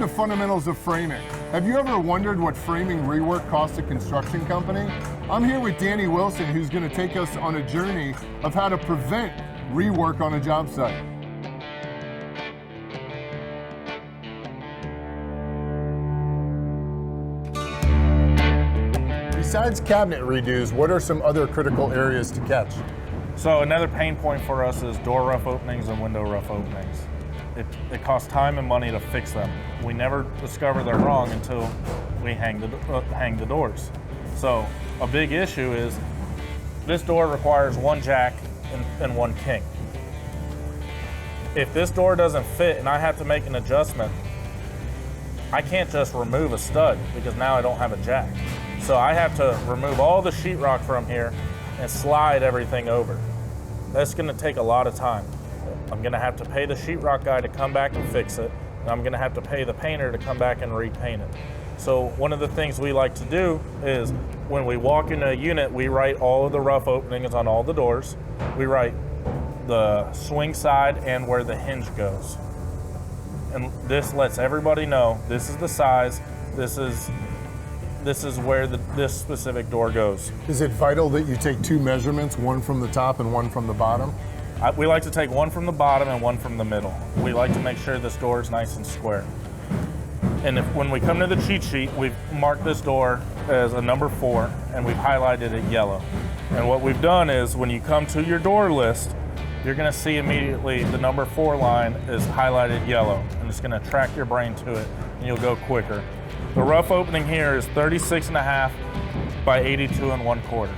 the fundamentals of framing. Have you ever wondered what framing rework costs a construction company? I'm here with Danny Wilson, who's going to take us on a journey of how to prevent rework on a job site. Besides cabinet redos, what are some other critical areas to catch? So another pain point for us is door rough openings and window rough openings. It costs time and money to fix them. We never discover they're wrong until we hang the doors. So a big issue is this door requires one jack and one king. If this door doesn't fit and I have to make an adjustment, I can't just remove a stud because now I don't have a jack. So I have to remove all the sheetrock from here and slide everything over. That's gonna take a lot of time. I'm gonna have to pay the sheetrock guy to come back and fix it, and I'm gonna have to pay the painter to come back and repaint it. So one of the things we like to do is when we walk into a unit, we write all of the rough openings on all the doors. We write the swing side and where the hinge goes. And this lets everybody know this is the size, this is where this specific door goes. Is it vital that you take two measurements, one from the top and one from the bottom? We like to take one from the bottom and one from the middle. We like to make sure this door is nice and square. And when we come to the cheat sheet, we've marked this door as a number 4 and we've highlighted it yellow. And what we've done is when you come to your door list, you're gonna see immediately the number 4 line is highlighted yellow, and it's gonna attract your brain to it and you'll go quicker. The rough opening here is 36.5 by 82 1/4.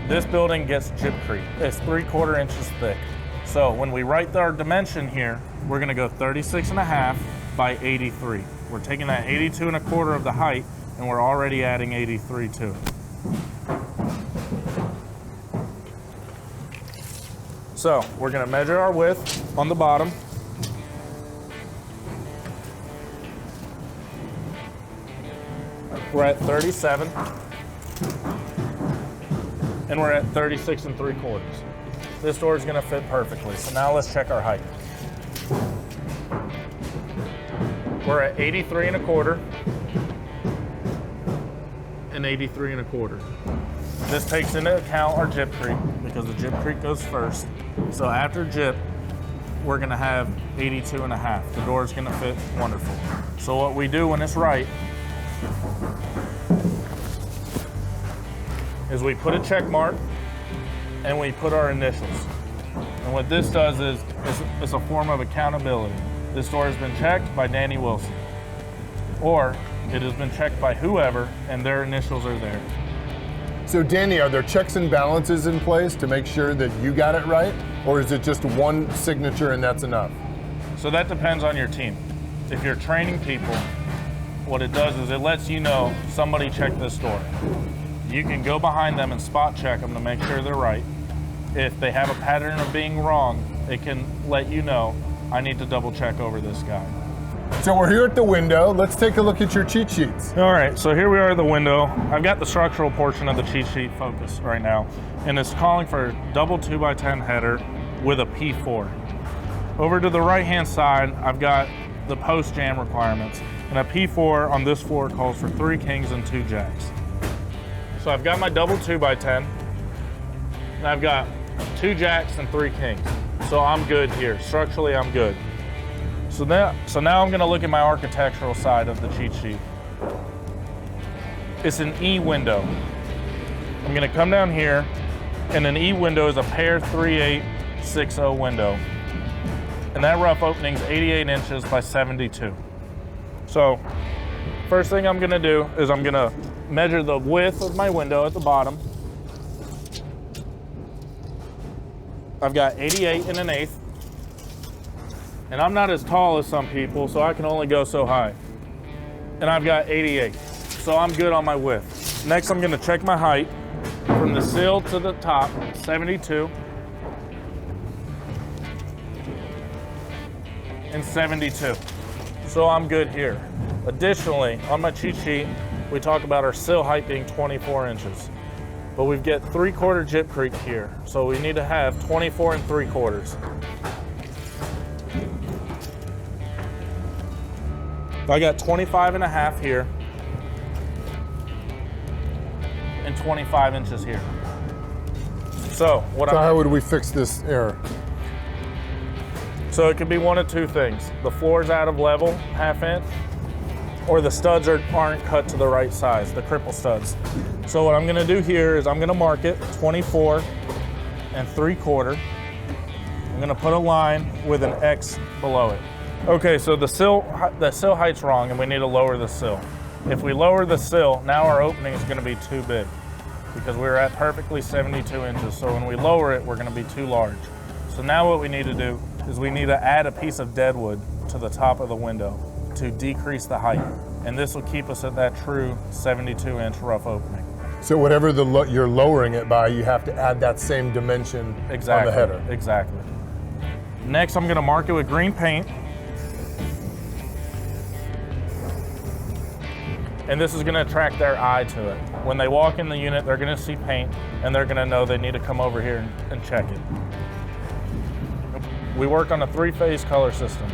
This building gets gypcrete. It's 3/4 inches thick. So when we write our dimension here, we're gonna go 36.5 by 83. We're taking that 82 1/4 of the height and we're already adding 83 to it. So we're gonna measure our width on the bottom. We're at 37, and we're at 36 3/4. This door is gonna fit perfectly. So now let's check our height. We're at 83 1/4 and 83 1/4. This takes into account our gypcrete because the gypcrete goes first. So after gyp, we're gonna have 82 1/2. The door is gonna fit wonderful. So what we do when it's right is we put a check mark and we put our initials. And what this does is it's a form of accountability. This door has been checked by Danny Wilson, or it has been checked by whoever and their initials are there. So Danny, are there checks and balances in place to make sure that you got it right? Or is it just one signature and that's enough? So that depends on your team. If you're training people, what it does is it lets you know somebody checked this door. You can go behind them and spot check them to make sure they're right. If they have a pattern of being wrong, it can let you know, I need to double check over this guy. So we're here at the window. Let's take a look at your cheat sheets. All right, so here we are at the window. I've got the structural portion of the cheat sheet focused right now, and it's calling for a double 2x10 header with a P4. Over to the right-hand side, I've got the post jam requirements, and a P4 on this floor calls for 3 kings and 2 jacks. So I've got my double 2x10, and I've got 2 jacks and 3 kings. So I'm good here. Structurally, I'm good. So now I'm gonna look at my architectural side of the cheat sheet. It's an E window. I'm gonna come down here, and an E window is a pair 3860 window. And that rough opening is 88 inches by 72. So first thing I'm gonna do is I'm gonna measure the width of my window at the bottom. I've got 88 1/8. And I'm not as tall as some people, so I can only go so high. And I've got 88, so I'm good on my width. Next, I'm gonna check my height from the sill to the top, 72 and 72. So I'm good here. Additionally, on my cheat sheet, we talk about our sill height being 24 inches. But we've got 3/4 gypcrete here, so we need to have 24 3/4. I got 25 and a half here and 25 inches here. So how would we fix this error? So it could be one of two things. The floor's out of level, ½ inch, or the studs aren't cut to the right size, the cripple studs. So what I'm gonna do here is I'm gonna mark it 24 3/4. I'm gonna put a line with an X below it. Okay, so the sill height's wrong and we need to lower the sill. If we lower the sill, now our opening is gonna be too big because we're at perfectly 72 inches. So when we lower it, we're gonna be too large. So now what we need to do is we need to add a piece of deadwood to the top of the window to decrease the height. And this will keep us at that true 72-inch rough opening. So whatever you're lowering it by, you have to add that same dimension on the header. Exactly. Next, I'm gonna mark it with green paint. And this is gonna attract their eye to it. When they walk in the unit, they're gonna see paint and they're gonna know they need to come over here and check it. We work on a 3-phase color system.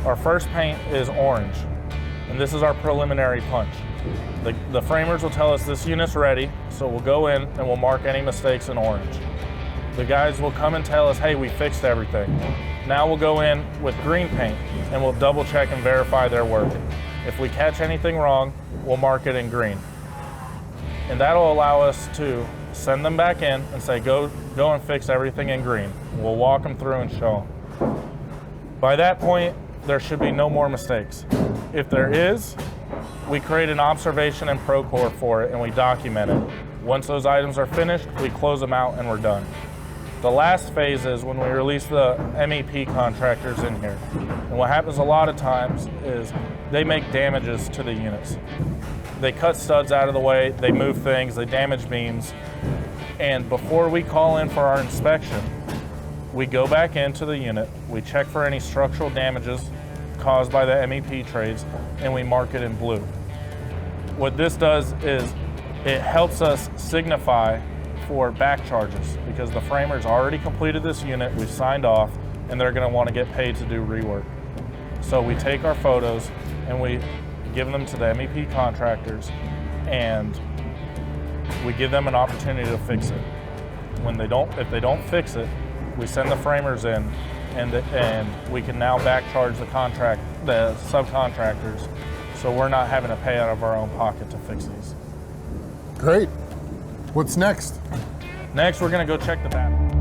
Our first paint is orange, and this is our preliminary punch. The framers will tell us this unit's ready, so we'll go in and we'll mark any mistakes in orange. The guys will come and tell us, hey, we fixed everything. Now we'll go in with green paint and we'll double check and verify their work. If we catch anything wrong, we'll mark it in green. And that'll allow us to send them back in and say, go and fix everything in green. We'll walk them through and show them. By that point, there should be no more mistakes. If there is, we create an observation in Procore for it and we document it. Once those items are finished, we close them out and we're done. The last phase is when we release the MEP contractors in here. And what happens a lot of times is they make damages to the units. They cut studs out of the way, they move things, they damage beams. And before we call in for our inspection, we go back into the unit, we check for any structural damages caused by the MEP trades, and we mark it in blue. What this does is it helps us signify for back charges because the framers already completed this unit, we've signed off, and they're gonna wanna get paid to do rework. So we take our photos and we give them to the MEP contractors and we give them an opportunity to fix it. If they don't fix it, we send the framers in and we can now back charge the subcontractors so we're not having to pay out of our own pocket to fix these. Great. What's next? Next, we're gonna go check the bathroom.